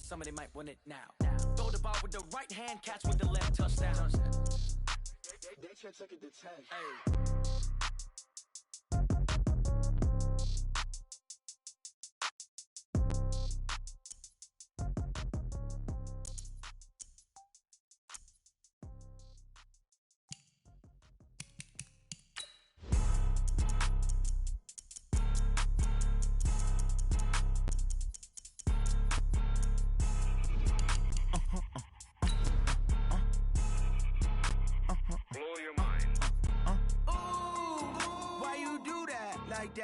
somebody might want it now. Throw the ball with the right hand, catch with the left, touchdown. They check it to 10. Hey.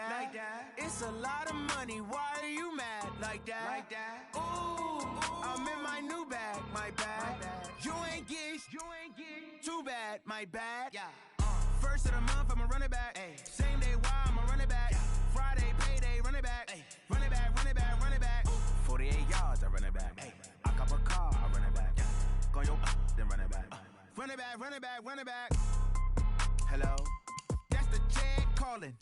Like that. It's a lot of money. Why are you mad like that? Like that. Ooh, I'm in my new bag. My bad. You ain't get too bad. My bad. Yeah. First of the month, I'ma run it back. Ay. Same day, why I'ma run it back. Yeah. Friday, payday, run it back. Ay. Run it back, run it back, run it back. 48 yards, I run it back. Ay. I cop a car, I run it back. Yeah. Go yo, then run it back. Run it back, run it back, run it back. Hello? That's the check calling.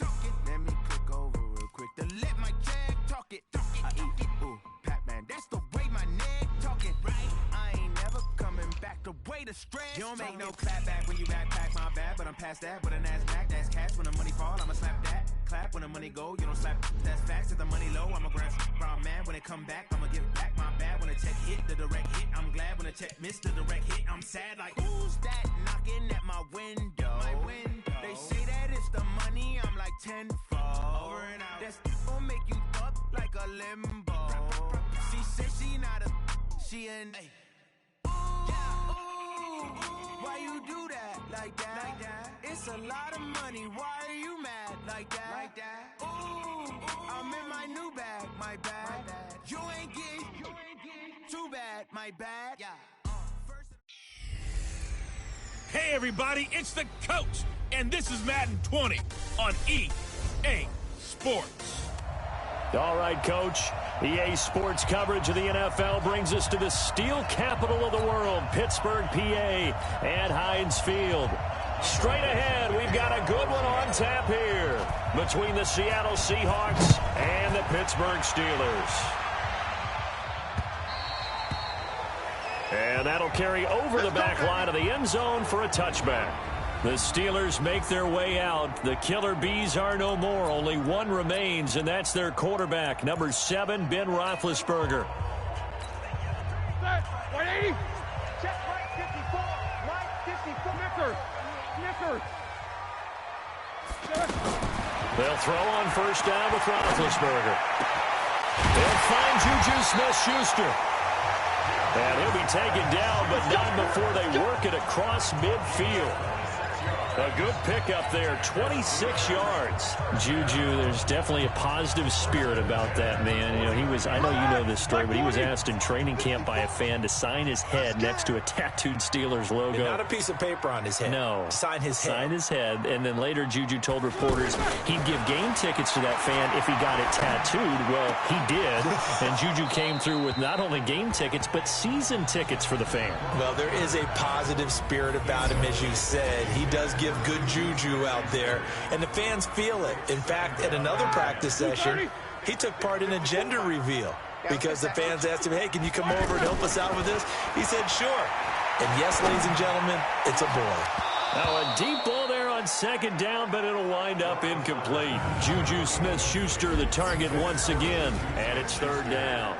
Let me click over real quick to let my check talk it. I eat it, ooh, Pac-Man, that's the way my neck talking. Right? I ain't never coming back the way the stress. You don't make no clap back when you backpack, my bad, but I'm past that. With a NASDAQ, that's cash. When the money fall, I'ma slap that. Clap when the money go, you don't slap. That's facts. If the money low, I'ma grab brown man. When it come back, I'ma give back my bad. When the check hit, the direct hit, I'm glad. When the check missed the direct hit, I'm sad. Like, who's that knocking at my window? My window. They say that it's the money, I'm like tenfold. Over and out. That's gon' make you up like a limbo. She said she not a, she an. Why you do that like that? Like that? It's a lot of money. Why are you mad like that? Like that? Ooh, I'm in my new bag. My bad. You ain't get too bad. My bad. Yeah. Hey everybody, it's the coach, and this is Madden 20 on EA Sports. All right, Coach. EA Sports coverage of the NFL brings us to the steel capital of the world, Pittsburgh, PA, at Heinz Field. Straight ahead, we've got a good one on tap here between the Seattle Seahawks and the Pittsburgh Steelers. And that'll carry over the back line of the end zone for a touchback. The Steelers make their way out. The Killer Bees are no more. Only one remains, and that's their quarterback, number 7, Ben Roethlisberger. 180. Check right 54. Right 54. Nicker. They'll throw on first down with Roethlisberger. They'll find Juju Smith-Schuster. And he'll be taken down, but not before they work it across midfield. A good pickup there, 26 yards. Juju, there's definitely a positive spirit about that, man. You know, he was, I know you know this story, but he was asked in training camp by a fan to sign his head next to a tattooed Steelers logo. And not a piece of paper on his head. No. Sign his head. Sign his head. And then later, Juju told reporters he'd give game tickets to that fan if he got it tattooed. Well, he did. And Juju came through with not only game tickets, but season tickets for the fan. Well, there is a positive spirit about him, as you said. He does give good juju out there, and the fans feel it. In fact, at another practice session, he took part in a gender reveal because the fans asked him, hey, can you come over and help us out with this? He said, sure. And yes, ladies and gentlemen, it's a boy. Now a deep ball there on second down, but it'll wind up incomplete. Juju Smith-Schuster the target once again, and it's third down.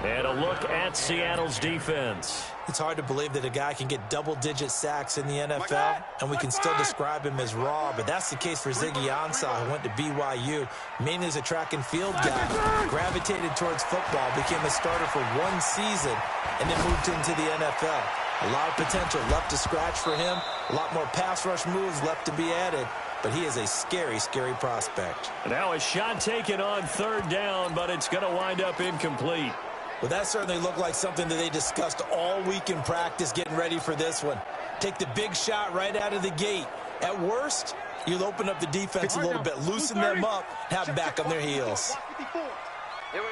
And a look at Seattle's defense. It's hard to believe that a guy can get double-digit sacks in the NFL, and we can still describe him as raw, but that's the case for Ziggy Ansah, who went to BYU, mainly as a track and field guy, gravitated towards football, became a starter for one season, and then moved into the NFL. A lot of potential left to scratch for him, a lot more pass rush moves left to be added, but he is a scary, scary prospect. Now a shot taken on third down, but it's going to wind up incomplete. Well, that certainly looked like something that they discussed all week in practice getting ready for this one. Take the big shot right out of the gate. At worst, you'll open up the defense a little bit, loosen them up, have them back on their heels. Here we go.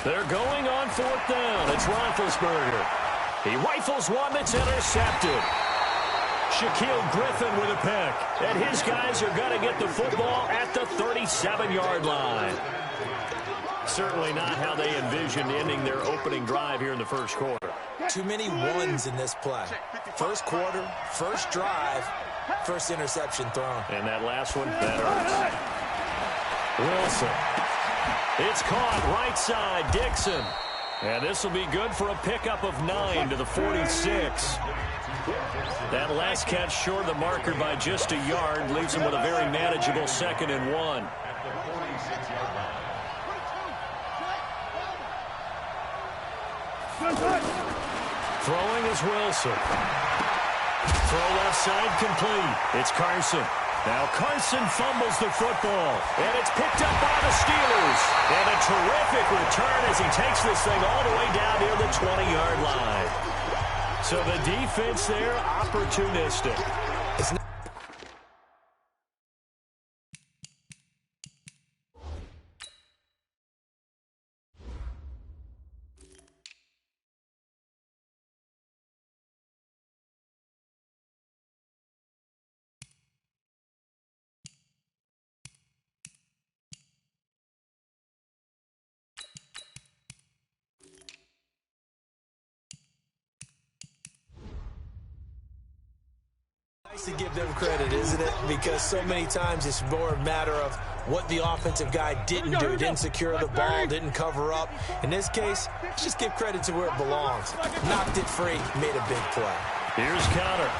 They're going on fourth down. It's Roethlisberger. He rifles one that's intercepted. Shaquille Griffin with a pick. And his guys are going to get the football at the 37-yard line. Certainly not how they envisioned ending their opening drive here in the first quarter. Too many ones in this play. First quarter, first drive, first interception thrown. And that last one, that hurts. Wilson. It's caught right side, Dixon. And this will be good for a pickup of 9 to the 46. That last catch short of the marker by just a yard leaves him with a very manageable 2nd and 1. Throwing is Wilson. Throw left side complete. It's Carson. Now Carson fumbles the football, and it's picked up by the Steelers. And a terrific return as he takes this thing all the way down near the 20-yard line. So the defense there, opportunistic. Nice to give them credit, isn't it? Because so many times it's more a matter of what the offensive guy didn't do. Didn't secure the ball, didn't cover up. In this case, let's just give credit to where it belongs. Knocked it free, made a big play. Here's Connor.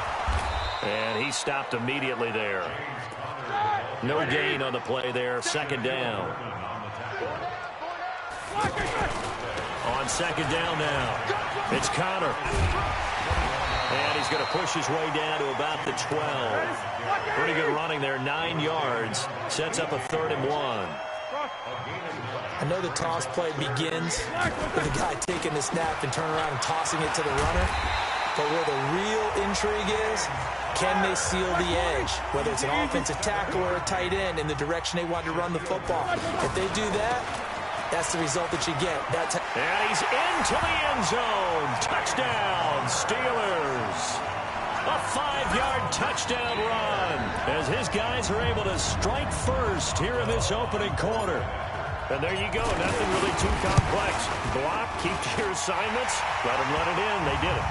And he stopped immediately there. No gain on the play there. 2nd down. On 2nd down now. It's Connor. And he's going to push his way down to about the 12. Pretty good running there, 9 yards. Sets up a 3rd and 1. I know the toss play begins with a guy taking the snap and turning around and tossing it to the runner. But where the real intrigue is, can they seal the edge? Whether it's an offensive tackle or a tight end in the direction they want to run the football. If they do that, that's the result that you get. And he's into the end zone. Touchdown, Steelers. A 5-yard touchdown run as his guys are able to strike first here in this opening quarter. And there you go. Nothing really too complex. Block, keep to your assignments. Let them run it in. They did it.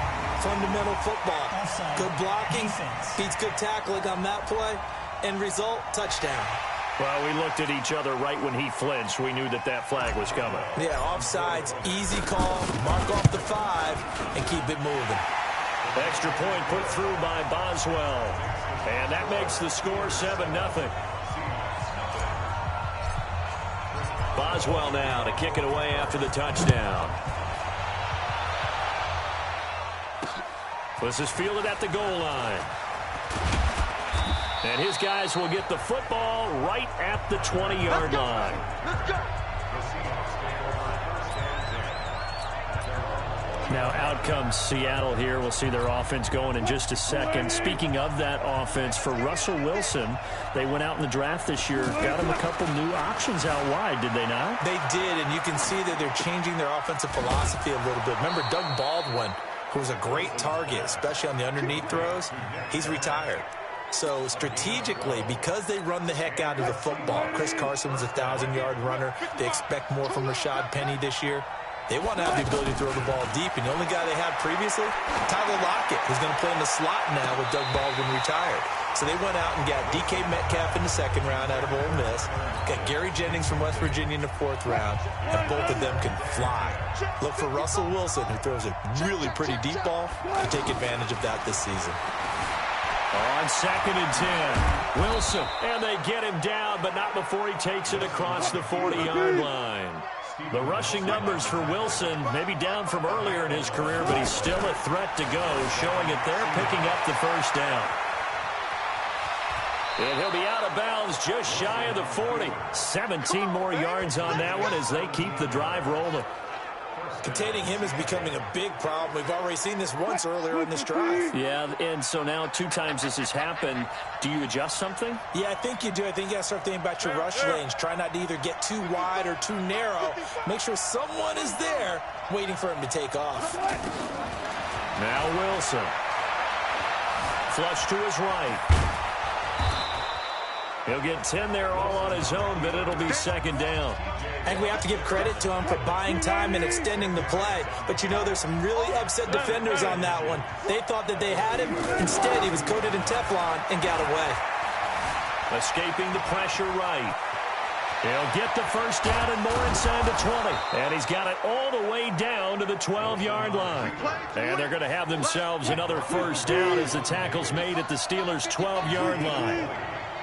Fundamental football. Good blocking beats good tackling on that play. End result, touchdown. Well, we looked at each other right when he flinched. We knew that that flag was coming. Yeah, offsides, easy call, mark off the 5, and keep it moving. Extra point put through by Boswell. And that makes the score 7-0. Boswell now to kick it away after the touchdown. This is fielded at the goal line. And his guys will get the football right at the 20-yard line. Let's go. Now out comes Seattle here. We'll see their offense going in just a second. Speaking of that offense, for Russell Wilson, they went out in the draft this year, got him a couple new options out wide, did they not? They did, and you can see that they're changing their offensive philosophy a little bit. Remember Doug Baldwin, who was a great target, especially on the underneath throws? He's retired. So strategically, because they run the heck out of the football, Chris Carson was a 1,000-yard runner. They expect more from Rashad Penny this year. They want to have the ability to throw the ball deep, and the only guy they had previously, Tyler Lockett, who's going to play in the slot now with Doug Baldwin retired. So they went out and got DK Metcalf in the 2nd round out of Ole Miss, got Gary Jennings from West Virginia in the 4th round, and both of them can fly. Look for Russell Wilson, who throws a really pretty deep ball, to take advantage of that this season. On 2nd and 10, Wilson, and they get him down, but not before he takes it across the 40-yard line. The rushing numbers for Wilson maybe down from earlier in his career, but he's still a threat to go, showing it there, picking up the first down. And he'll be out of bounds just shy of the 40. 17 more yards on that one as they keep the drive rolling. Containing him is becoming a big problem. We've already seen this once earlier in this drive. Yeah, and so now 2 times this has happened. Do you adjust something? Yeah, I think you do. I think you got to start thinking about your rush lanes. Try not to either get too wide or too narrow. Make sure someone is there waiting for him to take off. Now Wilson. Flush to his right. He'll get 10 there all on his own, but it'll be second down. I think we have to give credit to him for buying time and extending the play. But, you know, there's some really upset defenders on that one. They thought that they had him. Instead, he was coated in Teflon and got away. Escaping the pressure right. He'll get the first down and more inside the 20. And he's got it all the way down to the 12-yard line. And they're going to have themselves another first down as the tackle's made at the Steelers' 12-yard line.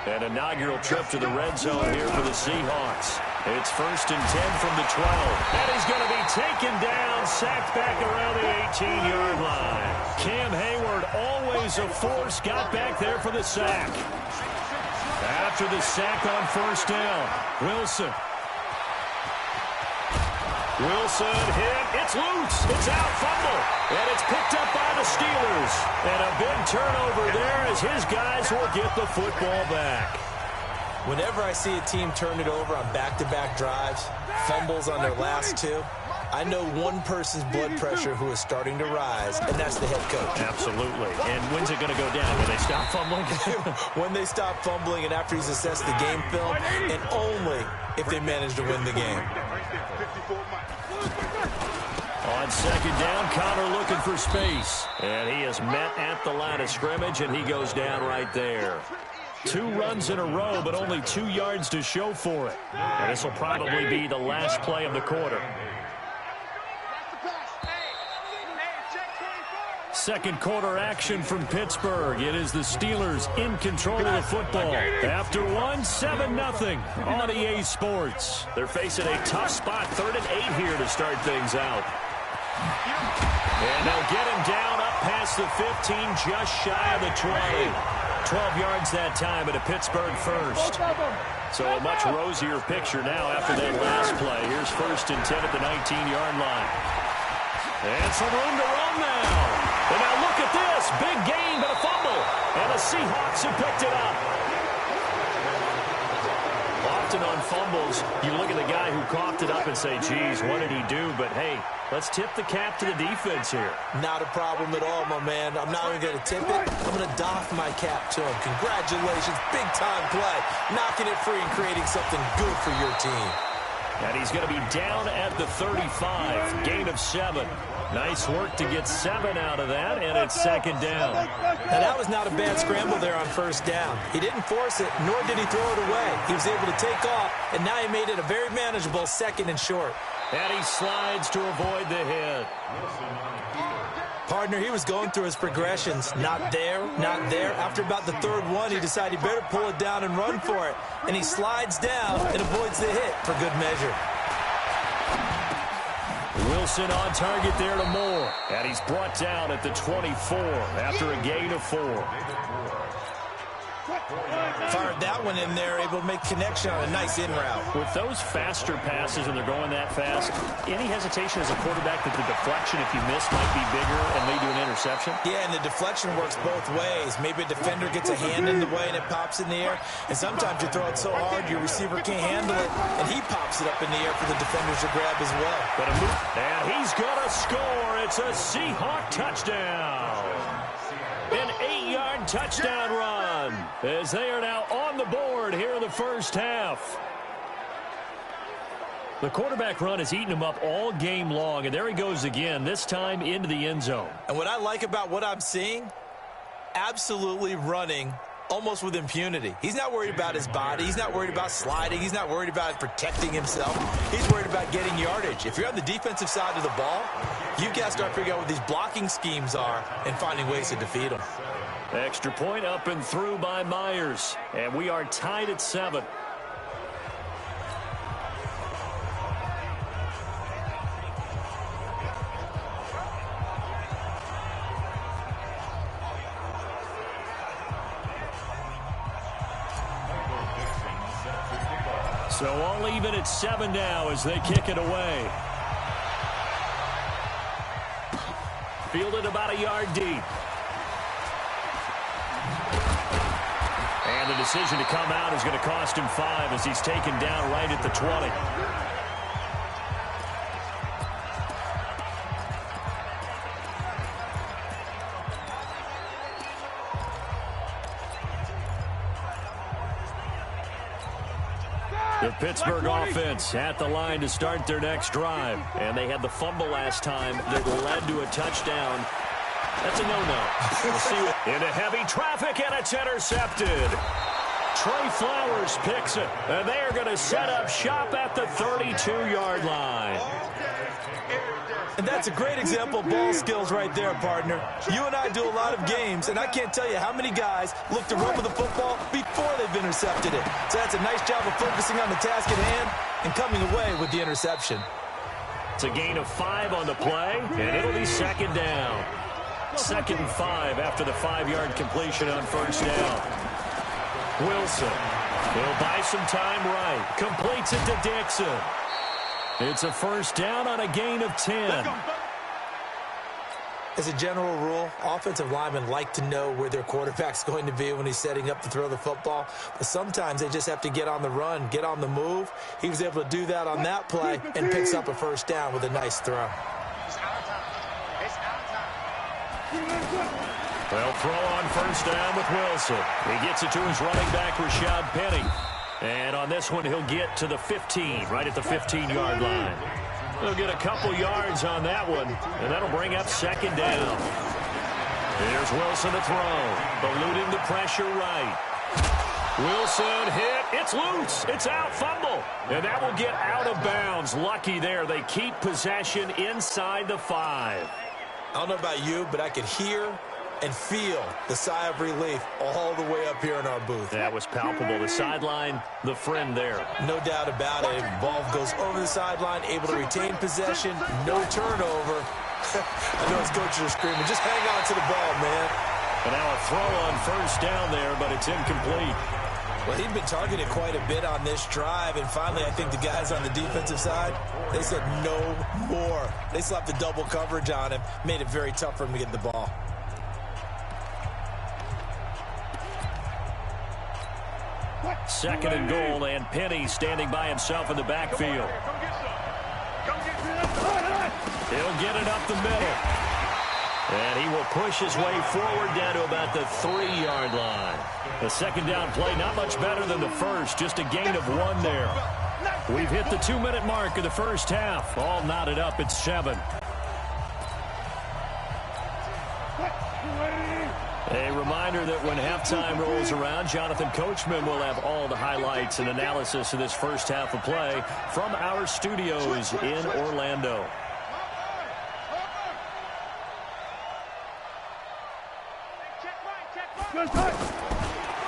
An inaugural trip to the red zone here for the Seahawks. It's first and 10 from the 12. And he's going to be taken down, sacked back around the 18-yard line. Cam Hayward, always a force, got back there for the sack. After the sack on first down, Wilson. Wilson hit. It's loose. It's out. Fumble. And it's picked up by the Steelers. And a big turnover there as his guys will get the football back. Whenever I see a team turn it over on back-to-back drives, fumbles on their last two, I know one person's blood pressure who is starting to rise, and that's the head coach. Absolutely. And when's it going to go down? When they stop fumbling? When they stop fumbling and after he's assessed the game film, and only if they manage to win the game. On second down, Connor looking for space. And he is met at the line of scrimmage, and he goes down right there. 2 runs in a row, but only 2 yards to show for it. And this will probably be the last play of the quarter. Second quarter action from Pittsburgh. It is the Steelers in control of the football. After 7-0 on EA Sports. They're facing a tough spot, 3rd and 8 here to start things out. And they'll get him down up past the 15, just shy of the 20. 12 yards that time, but a Pittsburgh first. So a much rosier picture now after that last play. Here's first and 10 at the 19-yard line. And some room to run now. And now look at this. Big gain, but a fumble. And the Seahawks have picked it up. Often on fumbles, you look at the guy who coughed it up and say, geez, what did he do? But, hey, let's tip the cap to the defense here. Not a problem at all, my man. I'm not even going to tip it. I'm going to doff my cap to him. Congratulations. Big-time play. Knocking it free and creating something good for your team. And he's going to be down at the 35. Gain of 7. Nice work to get 7 out of that, and it's second down. Now, that was not a bad scramble there on first down. He didn't force it, nor did he throw it away. He was able to take off, and now he made it a very manageable 2nd and short. And he slides to avoid the hit. Partner, he was going through his progressions. Not there, not there. After about the 3rd one, he decided he better pull it down and run for it. And he slides down and avoids the hit for good measure. Wilson on target there to Moore. And he's brought down at the 24 after a gain of 4. Fired that one in there, able to make connection on a nice in route. With those faster passes and they're going that fast, any hesitation as a quarterback that the deflection, if you miss, might be bigger and lead to an interception? Yeah, and the deflection works both ways. Maybe a defender gets a hand in the way and it pops in the air. And sometimes you throw it so hard your receiver can't handle it, and he pops it up in the air for the defenders to grab as well. And he's going to score. It's a Seahawk touchdown. An 8-yard touchdown run as they are now on the board here in the first half. The quarterback run has eaten him up all game long, and there he goes again, this time into the end zone. And what I like about what I'm seeing, absolutely running almost with impunity. He's not worried about his body. He's not worried about sliding. He's not worried about protecting himself. He's worried about getting yardage. If you're on the defensive side of the ball, you've got to start figuring out what these blocking schemes are and finding ways to defeat them. Extra point up and through by Myers. And we are tied at 7. So all even at 7 now as they kick it away. Fielded about a yard deep. And the decision to come out is going to cost him 5 as he's taken down right at the 20. The Pittsburgh offense at the line to start their next drive. And they had the fumble last time that led to a touchdown. That's a no-no. We'll see what... Into heavy traffic, and it's intercepted. Trey Flowers picks it, and they are going to set up shop at the 32-yard line. And that's a great example of ball skills right there, partner. You and I do a lot of games, and I can't tell you how many guys look to run with the football before they've intercepted it. So that's a nice job of focusing on the task at hand and coming away with the interception. It's a gain of 5 on the play, and it'll be second down. 2nd and 5 after the 5-yard completion on first down. Wilson, he'll buy some time right. Completes it to Dixon. It's a first down on a gain of 10. As a general rule, offensive linemen like to know where their quarterback's going to be when he's setting up to throw the football. But sometimes they just have to get on the run, get on the move. He was able to do that on that play and picks up a first down with a nice throw. They'll throw on first down with Wilson. He gets it to his running back, Rashad Penny. And on this one, he'll get to the 15, right at the 15-yard line. He'll get a couple yards on that one, and that'll bring up second down. Here's Wilson to throw, eluding the pressure right. Wilson hit. It's loose. It's out. Fumble. And that will get out of bounds. Lucky there. They keep possession inside the 5. I don't know about you, but I could hear and feel the sigh of relief all the way up here in our booth. That was palpable. The sideline, the friend there. No doubt about it. Ball goes over the sideline, able to retain possession, no turnover. I know his coaches are screaming, just hang on to the ball, man. And now a throw on first down there, but it's incomplete. Well, he'd been targeted quite a bit on this drive, and finally I think the guys on the defensive side, they said no more. They slapped the double coverage on him, made it very tough for him to get the ball. Second and goal, and Penny standing by himself in the backfield. He'll get it up the middle. And he will push his way forward down to about the 3-yard line. The second down play, not much better than the first, just a gain of 1 there. We've hit the 2-minute mark of the first half. All knotted up at 7. A reminder that when halftime rolls around, Jonathan Coachman will have all the highlights and analysis of this first half of play from our studios in Orlando.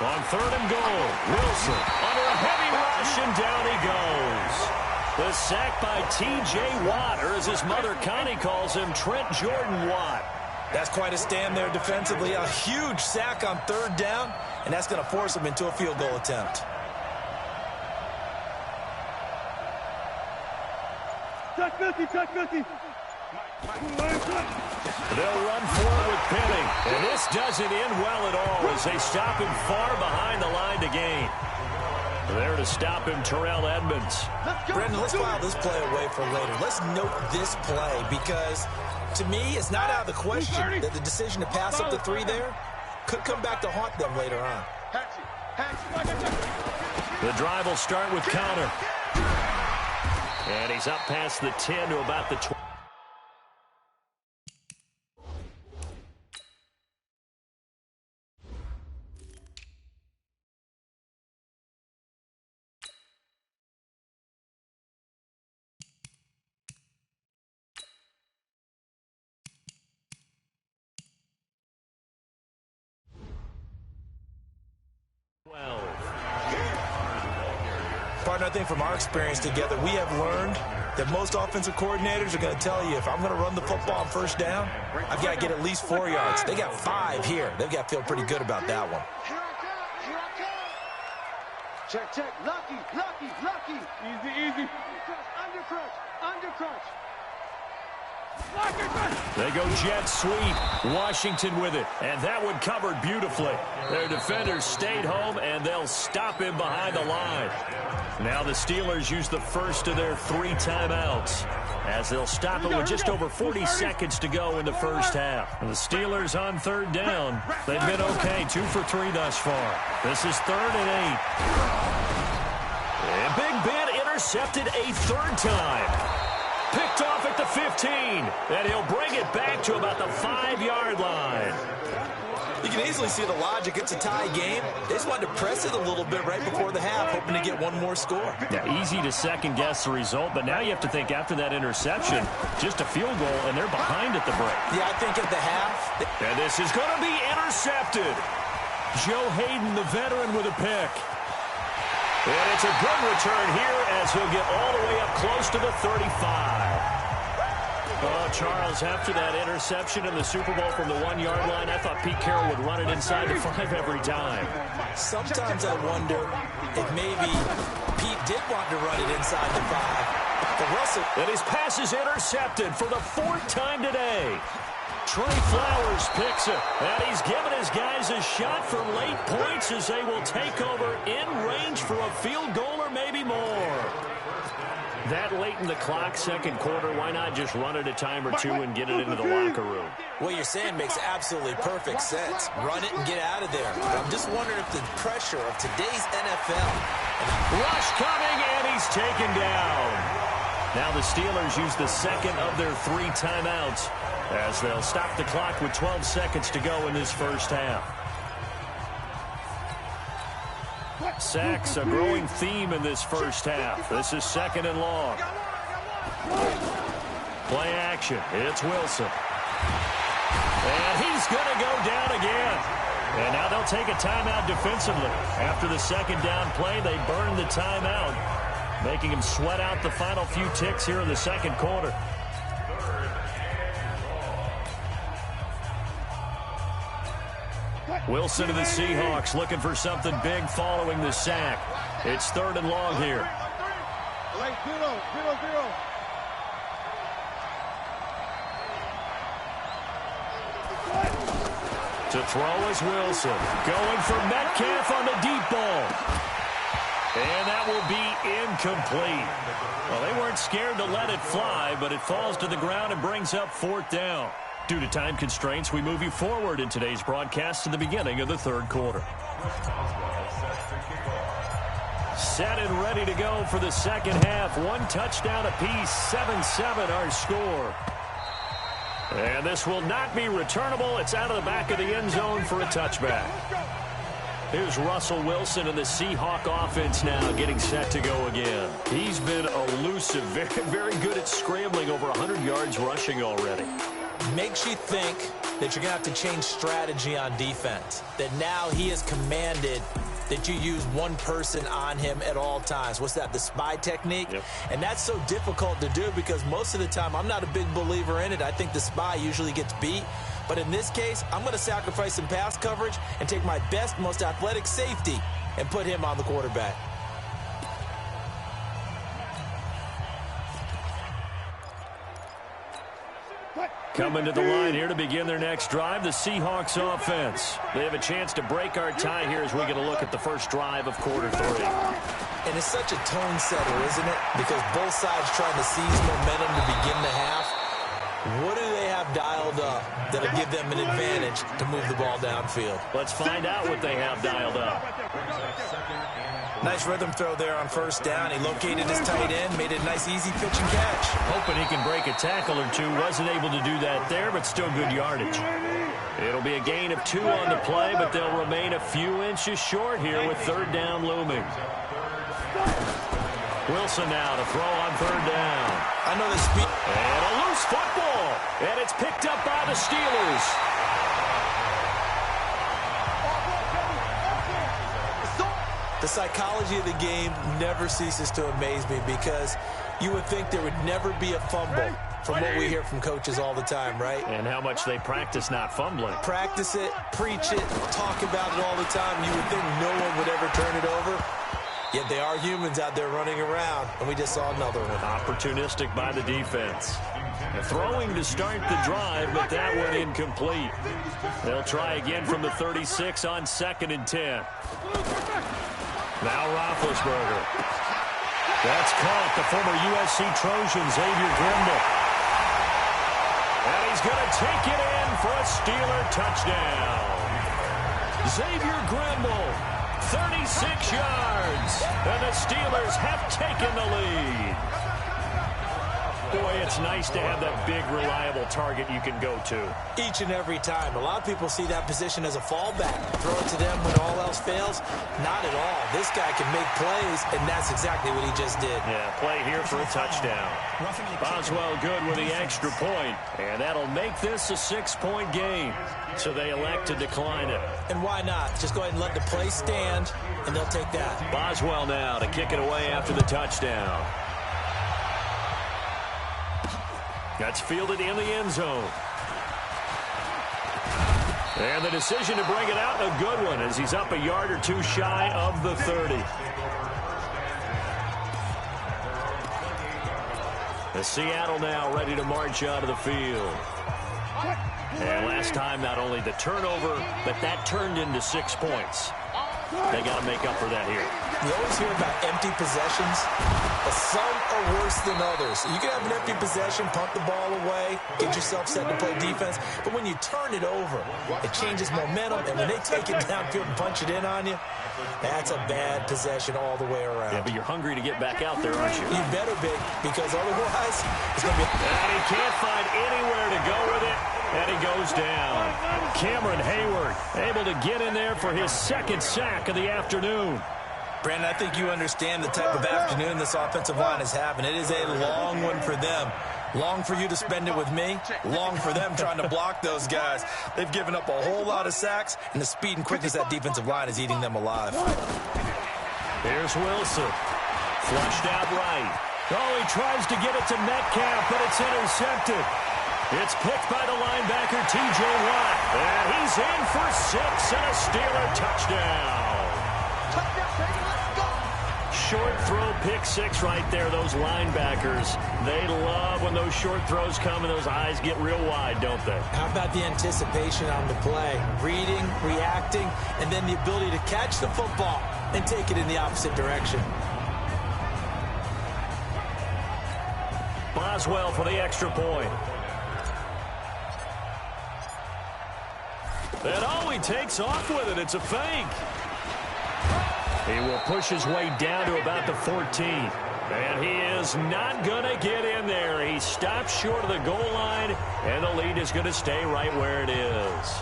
On 3rd and goal, Wilson under a heavy rush, and down he goes. The sack by T.J. Watt, or as his mother Connie calls him, Trent Jordan Watt. That's quite a stand there defensively. A huge sack on 3rd down, and that's going to force him into a field goal attempt. Touch 50, touch 50. They'll run forward with Penny, and this doesn't end well at all as they stop him far behind the line to gain. There to stop him, Terrell Edmonds. Brendan, let's file this play away for later. Let's note this play because, to me, it's not out of the question that the decision to pass up the 3 there could come back to haunt them later on. The drive will start with Connor. And he's up past the 10 to about the 20. Partner, I think from our experience together, we have learned that most offensive coordinators are going to tell you, if I'm going to run the football on first down, I've got to get at least 4 yards. They got 5 here. They've got to feel pretty good about that one. Check, check. Lucky, lucky, lucky. Easy, easy. Under crunch, under crunch. They go jet sweep. Washington with it. And that one covered beautifully. Their defenders stayed home, and they'll stop him behind the line. Now the Steelers use the first of their 3 timeouts as they'll stop it with just over 40 seconds to go in the first half. And the Steelers on 3rd down. They've been okay, 2 for 3 thus far. This is 3rd and 8. And Big Ben intercepted a third time. Picked off at the 15. And he'll bring it back to about the 5-yard line. You can easily see the logic. It's a tie game. They just wanted to press it a little bit right before the half, hoping to get one more score. Yeah, easy to second-guess the result, but now you have to think after that interception, just a field goal, and they're behind at the break. Yeah, I think at the half. And this is going to be intercepted. Joe Hayden, the veteran, with a pick. And it's a good return here as he'll get all the way up close to the 35. Oh, Charles, after that interception in the Super Bowl from the 1-yard line, I thought Pete Carroll would run it inside the 5 every time. Sometimes I wonder if maybe Pete did want to run it inside the 5. But Russell... And his pass is intercepted for the 4th time today. Trey Flowers picks it, and he's given his guys a shot for late points as they will take over in range for a field goal or maybe more. That late in the clock, second quarter, why not just run it a time or two and get it into the locker room? What you're saying makes absolutely perfect sense. Run it and get out of there. But I'm just wondering if the pressure of today's NFL... Rush coming, and he's taken down. Now the Steelers use the second of their 3 timeouts as they'll stop the clock with 12 seconds to go in this first half. Sacks, a growing theme in this first half. This is 2nd and long. Play action. It's Wilson. And he's going to go down again. And now they'll take a timeout defensively. After the second down play, they burn the timeout, making him sweat out the final few ticks here in the second quarter. Wilson to the Seahawks looking for something big following the sack. It's 3rd and long here. To throw is Wilson. Going for Metcalf on the deep ball. And that will be incomplete. Well, they weren't scared to let it fly, but it falls to the ground and brings up 4th down. Due to time constraints, we move you forward in today's broadcast to the beginning of the 3rd quarter. Set and ready to go for the second half. 1 touchdown apiece, 7-7 our score. And this will not be returnable. It's out of the back of the end zone for a touchback. Here's Russell Wilson and the Seahawk offense now getting set to go again. He's been elusive, very good at scrambling, over 100 yards rushing already. Makes you think that you're going to have to change strategy on defense. That now he has commanded that you use one person on him at all times. What's that, the spy technique? Yep. And that's so difficult to do because most of the time I'm not a big believer in it. I think the spy usually gets beat. But in this case, I'm going to sacrifice some pass coverage and take my best, most athletic safety and put him on the quarterback. Coming to the line here to begin their next drive, the Seahawks offense. They have a chance to break our tie here as we get a look at the first drive of quarter 3. And it's such a tone setter, isn't it? Because both sides trying to seize momentum to begin the half. What do they have dialed up that'll give them an advantage to move the ball downfield? Let's find out what they have dialed up. Nice rhythm throw there on first down. He located his tight end, made a nice easy pitch and catch. Hoping he can break a tackle or two. Wasn't able to do that there, but still good yardage. It'll be a gain of 2 on the play, but they'll remain a few inches short here with 3rd down looming. Wilson now to throw on 3rd down. I know the speed. And a loose football. And it's picked up by the Steelers. The psychology of the game never ceases to amaze me because you would think there would never be a fumble from what we hear from coaches all the time, right? And how much they practice not fumbling. Practice it, preach it, talk about it all the time. You would think no one would ever turn it over. Yet they are humans out there running around, and we just saw another one. Opportunistic by the defense. Throwing to start the drive, but that one incomplete. They'll try again from the 36 on 2nd and 10. Now Roethlisberger. That's caught. The former USC Trojan, Xavier Grimble. And he's going to take it in for a Steeler touchdown. Xavier Grimble, 36 yards. And the Steelers have taken the lead. Boy, it's nice to have that big, reliable target you can go to. Each and every time. A lot of people see that position as a fallback. Throw it to them when all else fails. Not at all. This guy can make plays, and that's exactly what he just did. Yeah, play here for a touchdown. Boswell good with the extra point, and that'll make this a 6-point game. So they elect to decline it. And why not? Just go ahead and let the play stand, and they'll take that. Boswell now to kick it away after the touchdown. That's fielded in the end zone. And the decision to bring it out, a good one, as he's up a yard or two shy of the 30. The Seattle now ready to march out of the field. And last time, not only the turnover, but that turned into 6 points. They got to make up for that here. You always hear about empty possessions, but some are worse than others. You can have an empty possession, punt the ball away, get yourself set to play defense, but when you turn it over, it changes momentum, and when they take it downfield and punch it in on you, that's a bad possession all the way around. Yeah, but you're hungry to get back out there, aren't you? You better be, because otherwise, it's going to be... And he can't find anywhere to go with it, and he goes down. Cameron Hayward able to get in there for his second sack of the afternoon. Brandon, I think you understand the type of afternoon this offensive line is having. It is a long one for them. Long for you to spend it with me. Long for them trying to block those guys. They've given up a whole lot of sacks, and the speed and quickness of that defensive line is eating them alive. Here's Wilson. Flushed out right. Oh, he tries to get it to Metcalf, but it's intercepted. It's picked by the linebacker, T.J. Watt. And he's in for 6 and a Steeler touchdown. Short throw, pick 6 right there. Those linebackers, they love when those short throws come and those eyes get real wide, don't they? How about the anticipation on the play? Reading, reacting, and then the ability to catch the football and take it in the opposite direction. Boswell for the extra point. And oh, he takes off with it. It's a fake. He will push his way down to about the 14. And he is not going to get in there. He stops short of the goal line, and the lead is going to stay right where it is.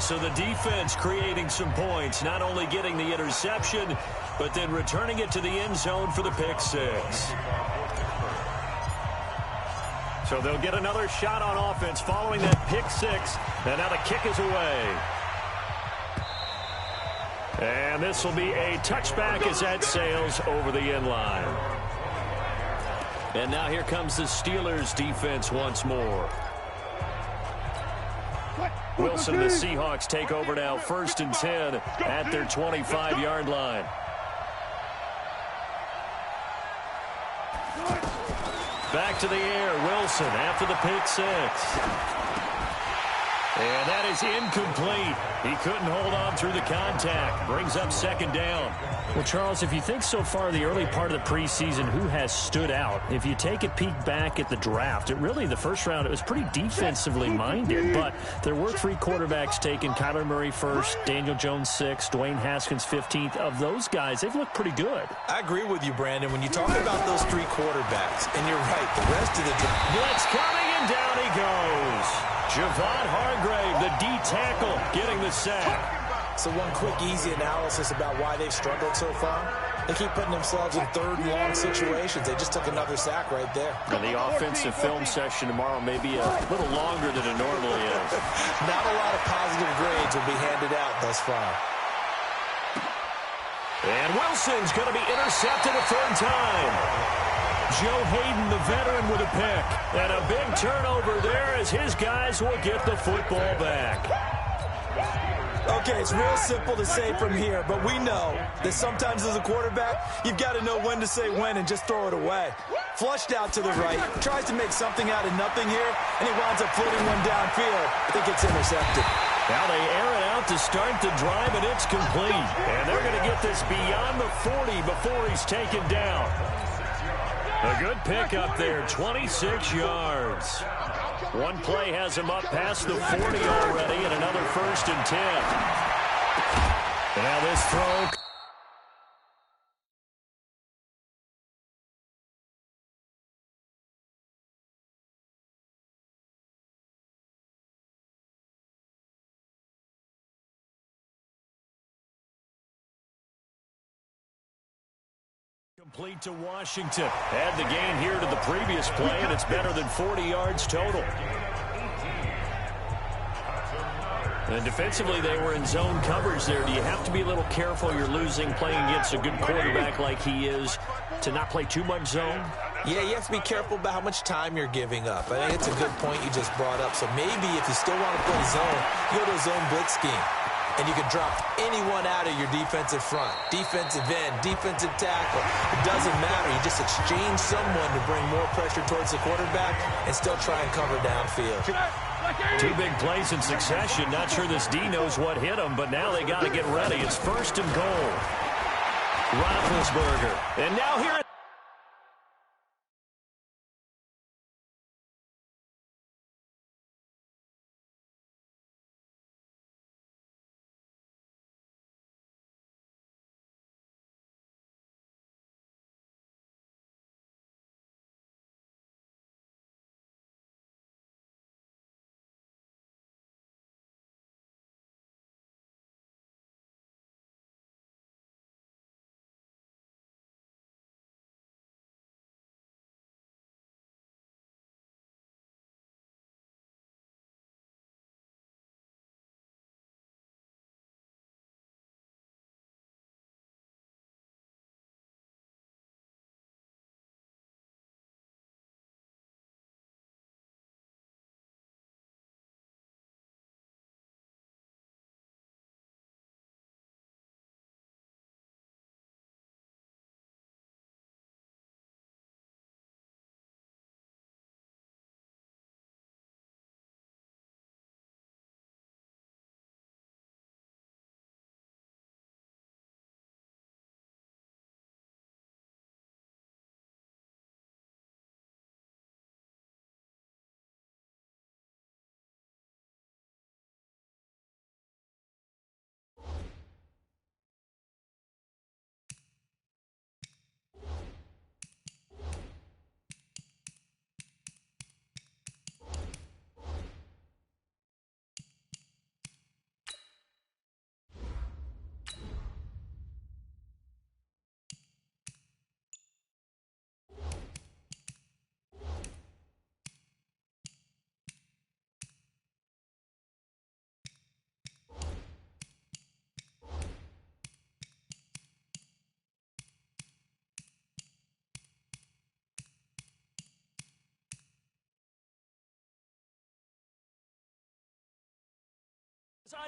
So the defense creating some points, not only getting the interception, but then returning it to the end zone for the pick 6. So they'll get another shot on offense following that pick 6. And now the kick is away. And this will be a touchback as that sails over the end line. And now here comes the Steelers defense once more. Wilson and the Seahawks take over now, 1st and 10 at their 25-yard line. Back to the air, Wilson after the pick 6. And that is incomplete. He couldn't hold on through the contact. Brings up 2nd down. Well, Charles, if you think so far the early part of the preseason, who has stood out? If you take a peek back at the draft, the first round, it was pretty defensively minded. But there were 3 quarterbacks taken. Kyler Murray 1st, Daniel Jones 6th, Dwayne Haskins 15th. Of those guys, they've looked pretty good. I agree with you, Brandon. When you talk about those 3 quarterbacks, and you're right, the rest of the draft. Blitz coming, and down he goes. Javon Hargrave, the D tackle, getting the sack. So one quick, easy analysis about why they've struggled so far. They keep putting themselves in 3rd and long situations. They just took another sack right there. And the offensive film session tomorrow may be a little longer than it normally is. Not a lot of positive grades will be handed out thus far. And Wilson's going to be intercepted a 3rd time. Joe Hayden, the veteran, with a pick. And a big turnover there as his guys will get the football back. Okay, it's real simple to say from here, but we know that sometimes as a quarterback, you've got to know when to say when and just throw it away. Flushed out to the right, tries to make something out of nothing here, and he winds up floating one downfield. I think it's intercepted. Now they air it out to start the drive, and it's complete. And they're going to get this beyond the 40 before he's taken down. A good pick up there, 26 yards. One play has him up past the 40 already, and another 1st and 10. Now this throw. Complete to Washington. Add the gain here to the previous play, and it's better than 40 yards total. And defensively, they were in zone coverage there. Do you have to be a little careful? You're losing playing against a good quarterback like he is to not play too much zone? Yeah, you have to be careful about how much time you're giving up. I think it's a good point you just brought up. So maybe if you still want to play zone, you go to a zone blitz scheme. And you can drop anyone out of your defensive front, defensive end, defensive tackle. It doesn't matter. You just exchange someone to bring more pressure towards the quarterback and still try and cover downfield. Two big plays in succession. Not sure this D knows what hit him, but now they got to get ready. It's first and goal. Roethlisberger. And now here.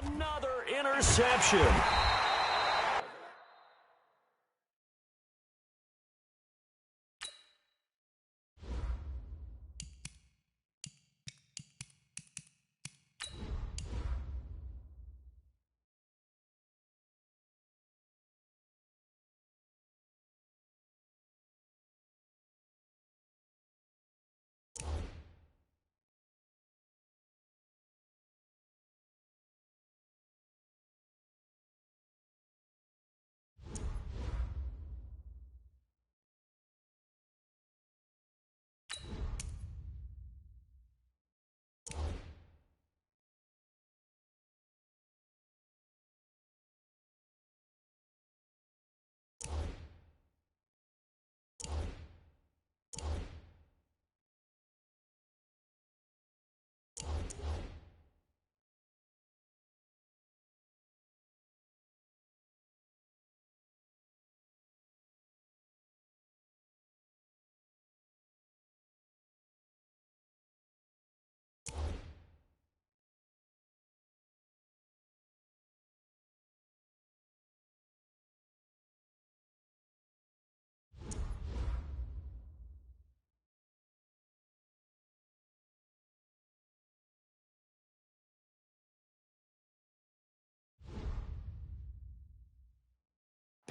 Another interception.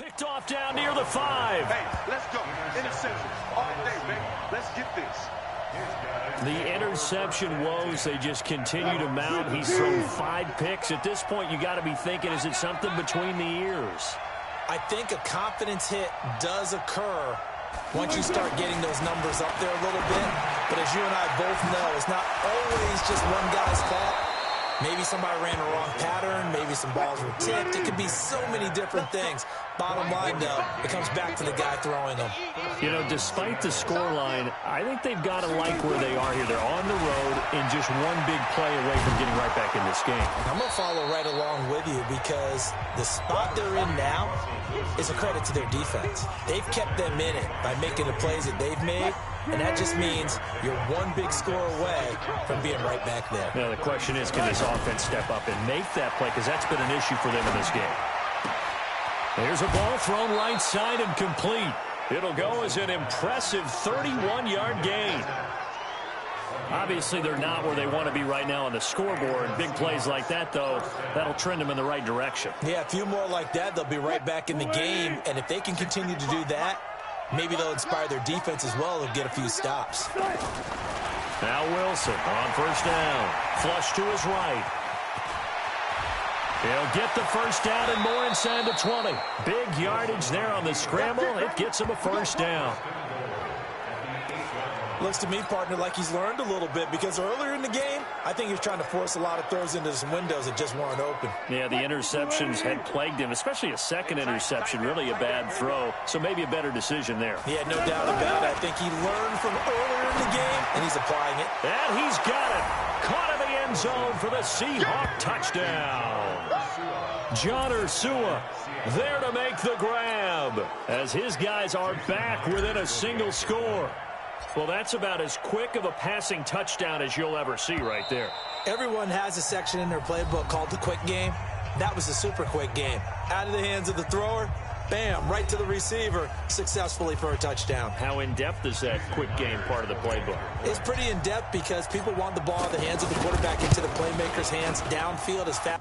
Picked off down near the 5. Hey, let's go. Interception all day, baby. Let's get this. The interception woes, they just continue to mount. He's thrown 5 picks. At this point, you got to be thinking, is it something between the ears? I think a confidence hit does occur once you start getting those numbers up there a little bit. But as you and I both know, it's not always just one guy's fault. Maybe somebody ran the wrong pattern. Maybe some balls were tipped. It could be so many different things. Bottom line, though, it comes back to the guy throwing them. You know, despite the scoreline, I think they've got to like where they are here. They're on the road and just one big play away from getting right back in this game. I'm going to follow right along with you because the spot they're in now is a credit to their defense. They've kept them in it by making the plays that they've made. And that just means you're one big score away from being right back there. Now, the question is, can this offense step up and make that play? Because that's been an issue for them in this game. There's a ball thrown right side and complete. It'll go as an impressive 31-yard gain. Obviously, they're not where they want to be right now on the scoreboard. Big plays like that, though, that'll trend them in the right direction. Yeah, a few more like that, they'll be right back in the game. And if they can continue to do that, maybe they'll inspire their defense as well and get a few stops. Now Wilson on first down. Flush to his right. He'll get the first down and more inside the 20. Big yardage there on the scramble. It gets him a first down. Looks to me, partner, like he's learned a little bit because earlier in the game, I think he was trying to force a lot of throws into some windows that just weren't open. Yeah, the interceptions had plagued him, especially a second interception, really a bad throw. So maybe a better decision there. Yeah, no doubt about it. I think he learned from earlier in the game, and he's applying it. And he's got it. Caught in the end zone for the Seahawk touchdown. John Ursua there to make the grab as his guys are back within a single score. Well, that's about as quick of a passing touchdown as you'll ever see right there. Everyone has a section in their playbook called the quick game. That was a super quick game. Out of the hands of the thrower, bam, right to the receiver, successfully for a touchdown. How in-depth is that quick game part of the playbook? It's pretty in-depth because people want the ball out of the hands of the quarterback into the playmaker's hands downfield as fast.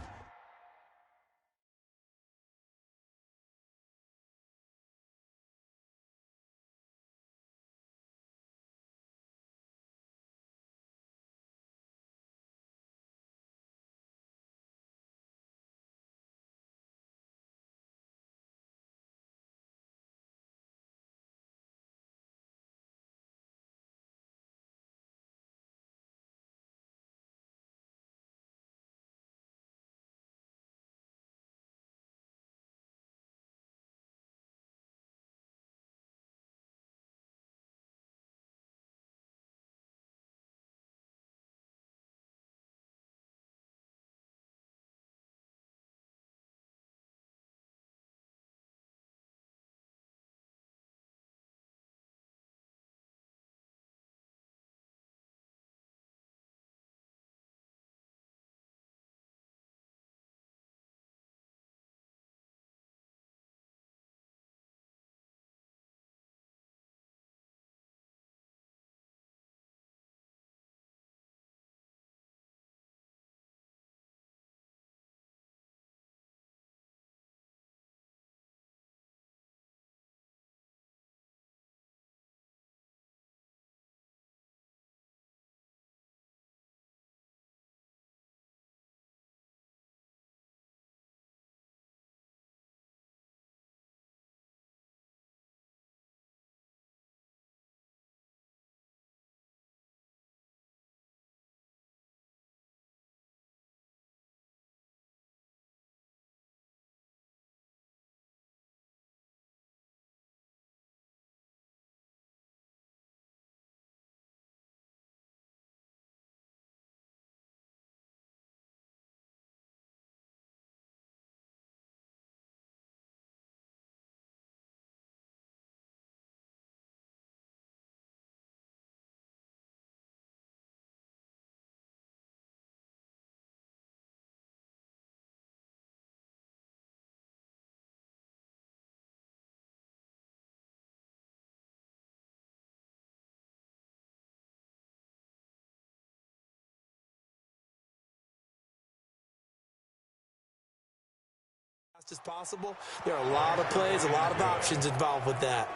As possible. There are a lot of plays, a lot of options involved with that.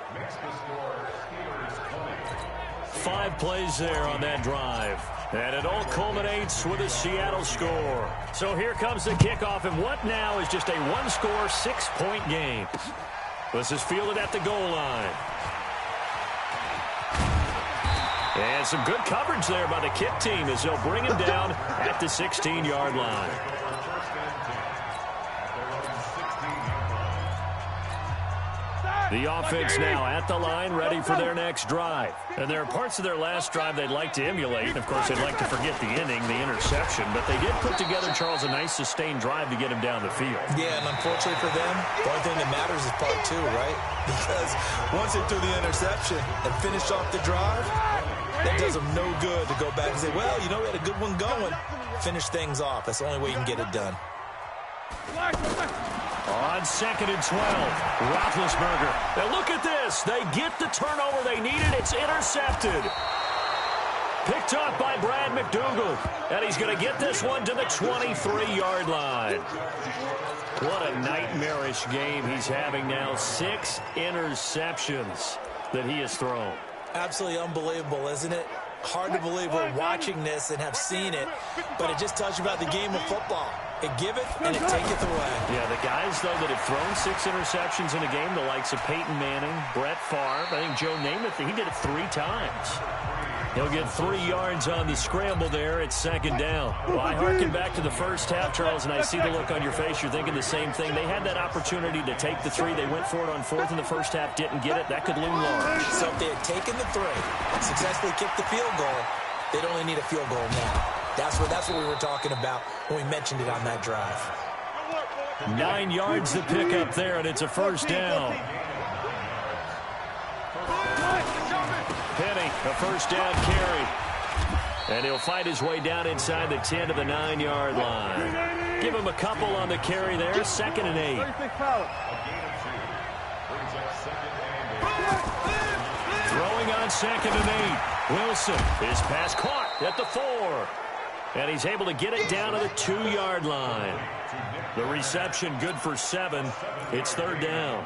5 plays there on that drive. And it all culminates with a Seattle score. So here comes the kickoff, and what now is just a one-score, 6-point game. This is fielded at the goal line. And some good coverage there by the kick team as they'll bring him down at the 16-yard line. The offense now at the line, ready for their next drive. And there are parts of their last drive they'd like to emulate. Of course, they'd like to forget the inning, the interception. But they did put together, Charles, a nice sustained drive to get him down the field. Yeah, and unfortunately for them, the only thing that matters is part 2, right? Because once they threw the interception and finished off the drive, that does them no good to go back and say, well, you know, we had a good one going. Finish things off. That's the only way you can get it done. On 2nd and 12, Roethlisberger. Now look at this. They get the turnover they needed. It's intercepted. Picked up by Brad McDougald. And he's going to get this one to the 23-yard line. What a nightmarish game he's having now. 6 interceptions that he has thrown. Absolutely unbelievable, isn't it? Hard to believe we're watching this and have seen it, but it just tells you about the game of football. It give it and it taketh away. Yeah, the guys, though, that have thrown 6 interceptions in a game, the likes of Peyton Manning, Brett Favre, I think Joe Namath, he did it 3 times. He'll get 3 yards on the scramble there at 2nd down. Well, I harken back to the first half, Charles, and I see the look on your face. You're thinking the same thing. They had that opportunity to take the 3. They went for it on 4th in the first half, didn't get it. That could loom large. So if they had taken the 3, successfully kicked the field goal, they'd only need a field goal now. That's what we were talking about when we mentioned it on that drive. 9 yards to pick up there, and it's a first down. Penny, a first down carry. And he'll fight his way down inside the 10 to the 9-yard line. Give him a couple on the carry there. 2nd and 8. Throwing on 2nd and 8. Wilson, his pass caught at the 4. And he's able to get it down to the 2-yard line. The reception good for 7. It's 3rd down.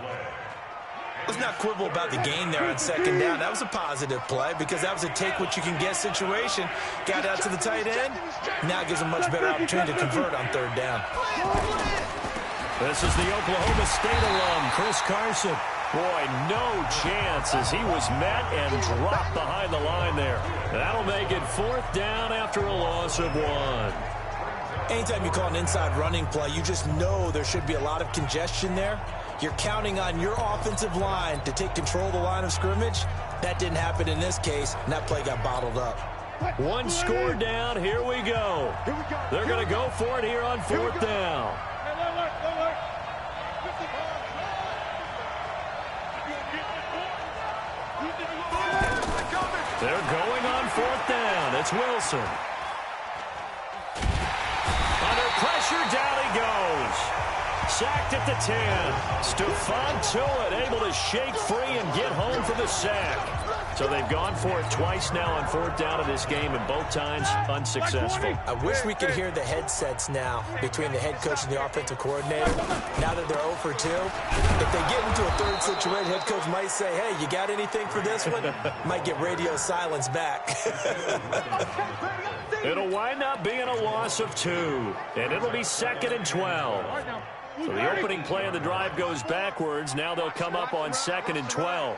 Let's not quibble about the gain there on 2nd down. That was a positive play because that was a take-what-you-can-get situation. Got out to the tight end. Now it gives them much better opportunity to convert on 3rd down. This is the Oklahoma State alum, Chris Carson. Boy, no chance as he was met and dropped behind the line there. That'll make it 4th down after a loss of 1. Anytime you call an inside running play, you just know there should be a lot of congestion there. You're counting on your offensive line to take control of the line of scrimmage. That didn't happen in this case, and that play got bottled up. 1 score down. Here we go. They're going to go for it here on 4th down. They're going on 4th down. It's Wilson. Under pressure, down he goes. Sacked at the 10. Stephon Tuitt able to shake free and get home for the sack. So they've gone for it twice now on 4th down in this game, and both times unsuccessful. I wish we could hear the headsets now between the head coach and the offensive coordinator. Now that they're 0 for 2, if they get into a 3rd situation, head coach might say, hey, you got anything for this one? Might get radio silence back. It'll wind up being a loss of 2, and it'll be 2nd and 12. So the opening play of the drive goes backwards. Now they'll come up on 2nd and 12.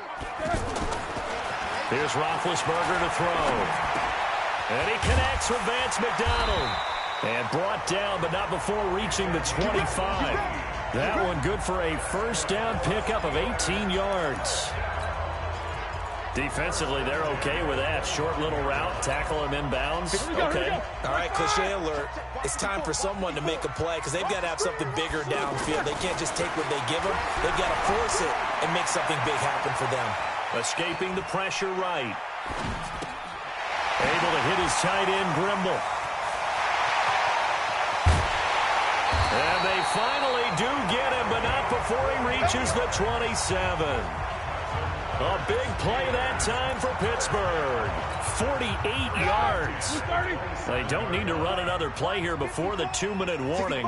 Here's Roethlisberger to throw. And he connects with Vance McDonald. And brought down, but not before reaching the 25. That one good for a first down pickup of 18 yards. Defensively, they're okay with that. Short little route, tackle him inbounds. Okay. All right, cliche alert. It's time for someone to make a play because they've got to have something bigger downfield. They can't just take what they give them. They've got to force it and make something big happen for them. Escaping the pressure right. Able to hit his tight end, Grimble. And they finally do get him, but not before he reaches the 27. A big play that time for Pittsburgh. 48 yards. They don't need to run another play here before the 2-minute warning.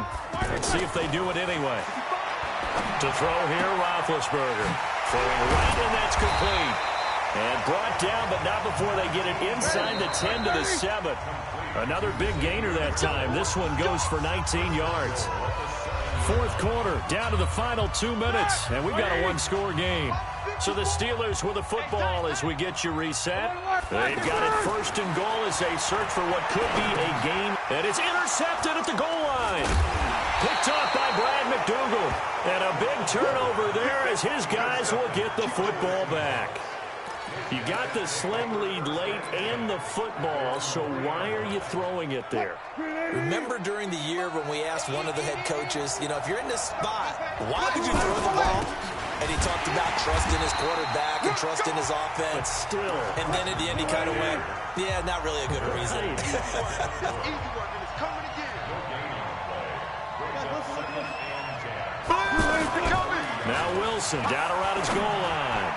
Let's see if they do it anyway. To throw here, Roethlisberger. Throwing right, and that's complete. And brought down, but not before they get it inside the 10 to the 7. Another big gainer that time. This one goes for 19 yards. Fourth quarter, down to the final 2 minutes, and we've got a one-score game. So the Steelers with the football as we get you reset. They've got it first and goal as they search for what could be a game. And it's intercepted at the goal line. Picked off by Brad McDougal. And a big turnover there as his guys will get the football back. You got the slim lead late and the football, so why are you throwing it there? Remember during the year when we asked one of the head coaches, if you're in this spot, why would you throw the ball? And he talked about trust in his quarterback and trust in his offense. But still. And then at the end he kind of went, yeah, not really a good reason. Now Wilson down around his goal line.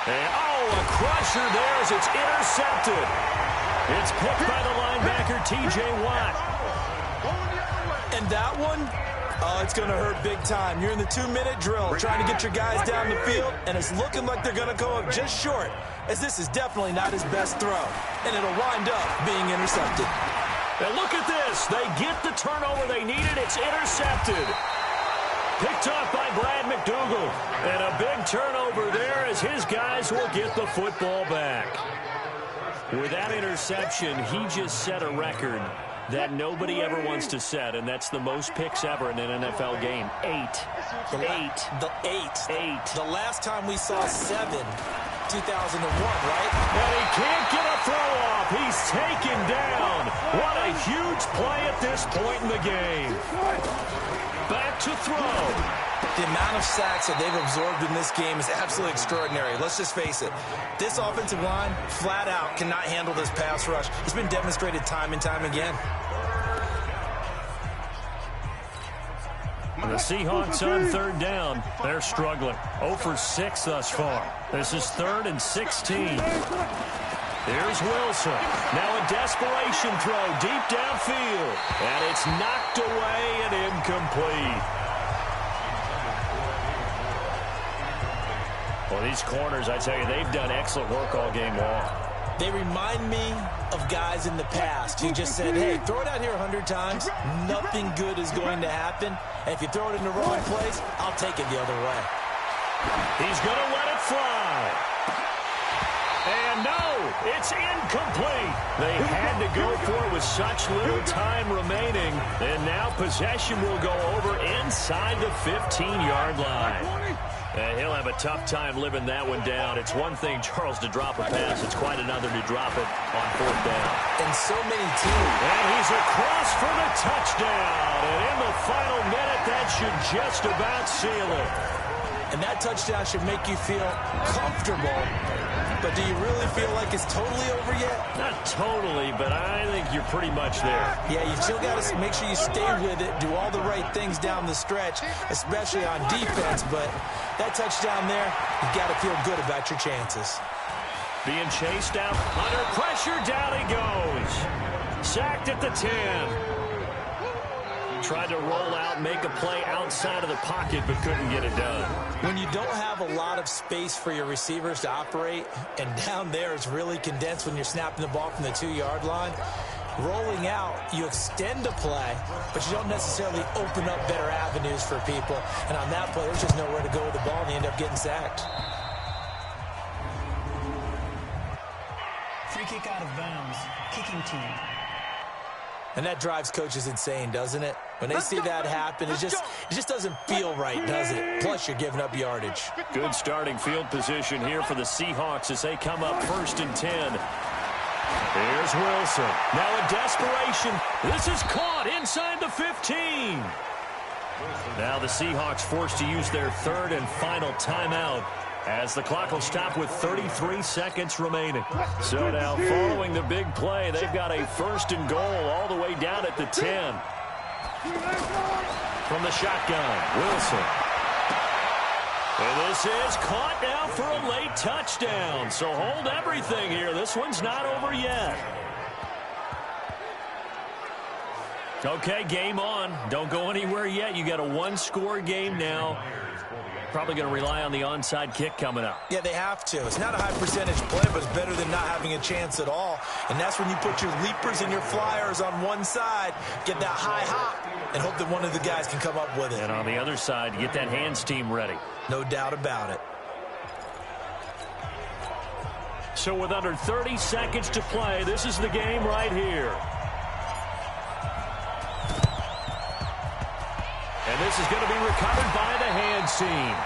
And, a crusher there as it's intercepted. It's picked by the linebacker, T.J. Watt. And that one, it's going to hurt big time. You're in the 2-minute drill trying to get your guys down the field, and it's looking like they're going to go up just short, as this is definitely not his best throw. And it'll wind up being intercepted. And look at this. They get the turnover they needed. It's intercepted. Picked off by Brad McDougal. And a big turnover there as his guys will get the football back. With that interception, he just set a record that nobody ever wants to set, and that's the most picks ever in an NFL game. 8. The last time we saw 7, 2001, right? And he can't get a throw off. He's taken down. What a huge play at this point in the game. Back to throw. The amount of sacks that they've absorbed in this game is absolutely extraordinary. Let's just face it. This offensive line, flat out, cannot handle this pass rush. It's been demonstrated time and time again. The Seahawks on third down. They're struggling. 0 for 6 thus far. This is 3rd and 16. Here's Wilson. Now a desperation throw deep downfield. And it's knocked away and incomplete. Well, these corners, I tell you, they've done excellent work all game long. They remind me of guys in the past who just said, hey, throw it out here 100 times. Nothing good is going to happen. And if you throw it in the wrong place, I'll take it the other way. He's going to let it fly. And no, it's incomplete. They had to go for it with such little time remaining. And now possession will go over inside the 15-yard line. And he'll have a tough time living that one down. It's one thing, Charles, to drop a pass. It's quite another to drop it on 4th down. And so many teams. And he's across for the touchdown. And in the final minute, that should just about seal it. And that touchdown should make you feel comfortable. But do you really feel like it's totally over yet? Not totally, but I think you're pretty much there. Yeah, you still got to make sure you stay with it, do all the right things down the stretch, especially on defense. But that touchdown there, you got to feel good about your chances. Being chased out, under pressure, down he goes. Sacked at the 10. Tried to roll out, make a play outside of the pocket, but couldn't get it done. When you don't have a lot of space for your receivers to operate, and down there is really condensed when you're snapping the ball from the 2-yard line, rolling out, you extend a play, but you don't necessarily open up better avenues for people. And on that play, there's just nowhere to go with the ball, and you end up getting sacked. Free kick out of bounds. Kicking team. And that drives coaches insane, doesn't it? When they see that happen, it just doesn't feel right, does it? Plus, you're giving up yardage. Good starting field position here for the Seahawks as they come up 1st and 10. Here's Wilson. Now a desperation. This is caught inside the 15. Now the Seahawks forced to use their 3rd and final timeout, as the clock will stop with 33 seconds remaining. So now, following the big play, they've got a 1st and goal all the way down at the 10. From the shotgun, Wilson. And this is caught now for a late touchdown. So hold everything here. This one's not over yet. Okay, game on. Don't go anywhere yet. You got a 1-score game now. Probably going to rely on the onside kick coming up. Yeah, they have to. It's not a high percentage play, but it's better than not having a chance at all. And that's when you put your leapers and your flyers on one side, get that high hop, and hope that one of the guys can come up with it. And on the other side, get that hands team ready. No doubt about it. So with under 30 seconds to play, this is the game right here. And this is going to be recovered by the hands team.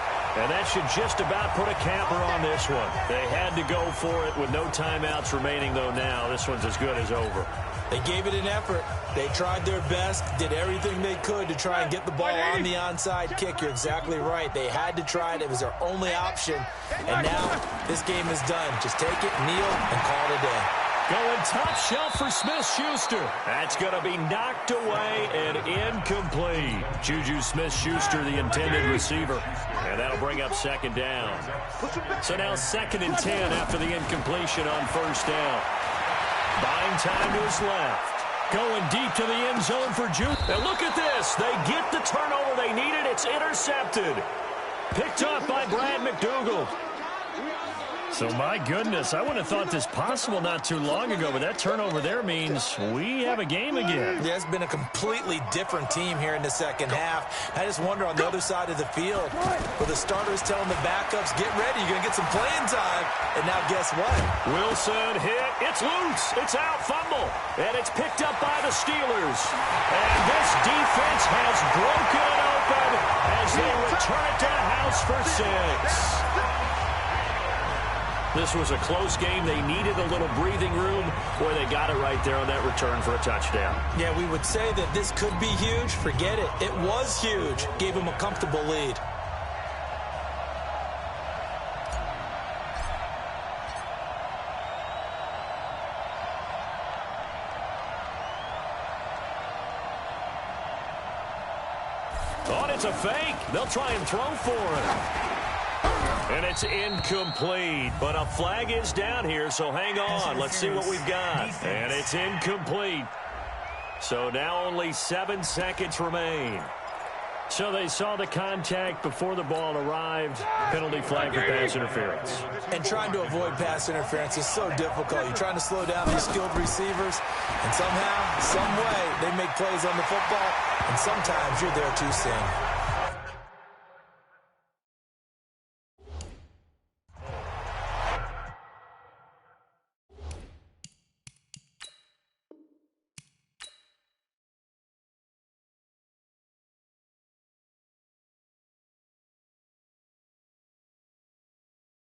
And that should just about put a capper on this one. They had to go for it with no timeouts remaining, though now. This one's as good as over. They gave it an effort. They tried their best, did everything they could to try and get the ball on the onside kick. You're exactly right. They had to try it. It was their only option. And now this game is done. Just take it, kneel, and call it a day. Going top shelf for Smith-Schuster. That's going to be knocked away and incomplete. Juju Smith-Schuster, the intended receiver. And that'll bring up second down. So now 2nd and 10 after the incompletion on first down. Buying time to his left. Going deep to the end zone for Juju. And look at this. They get the turnover they needed. It's intercepted. Picked up by Brad McDougald. So, my goodness, I wouldn't have thought this possible not too long ago, but that turnover there means we have a game again. Yeah, it's been a completely different team here in the second half. I just wonder on the other side of the field, where the starters telling the backups, get ready, you're going to get some playing time. And now guess what? Wilson hit. It's loose. It's out. Fumble. And it's picked up by the Steelers. And this defense has broken it open as they return it to the house for 6. This was a close game. They needed a little breathing room. Boy, they got it right there on that return for a touchdown. Yeah, we would say that this could be huge. Forget it. It was huge. Gave them a comfortable lead. Oh, and it's a fake. They'll try and throw for him. And it's incomplete, but a flag is down here, so hang on. Let's see what we've got. And it's incomplete. So now only 7 seconds remain. So they saw the contact before the ball arrived. Penalty flag for pass interference. And trying to avoid pass interference is so difficult. You're trying to slow down these skilled receivers, and somehow, some way, they make plays on the football, and sometimes you're there too soon.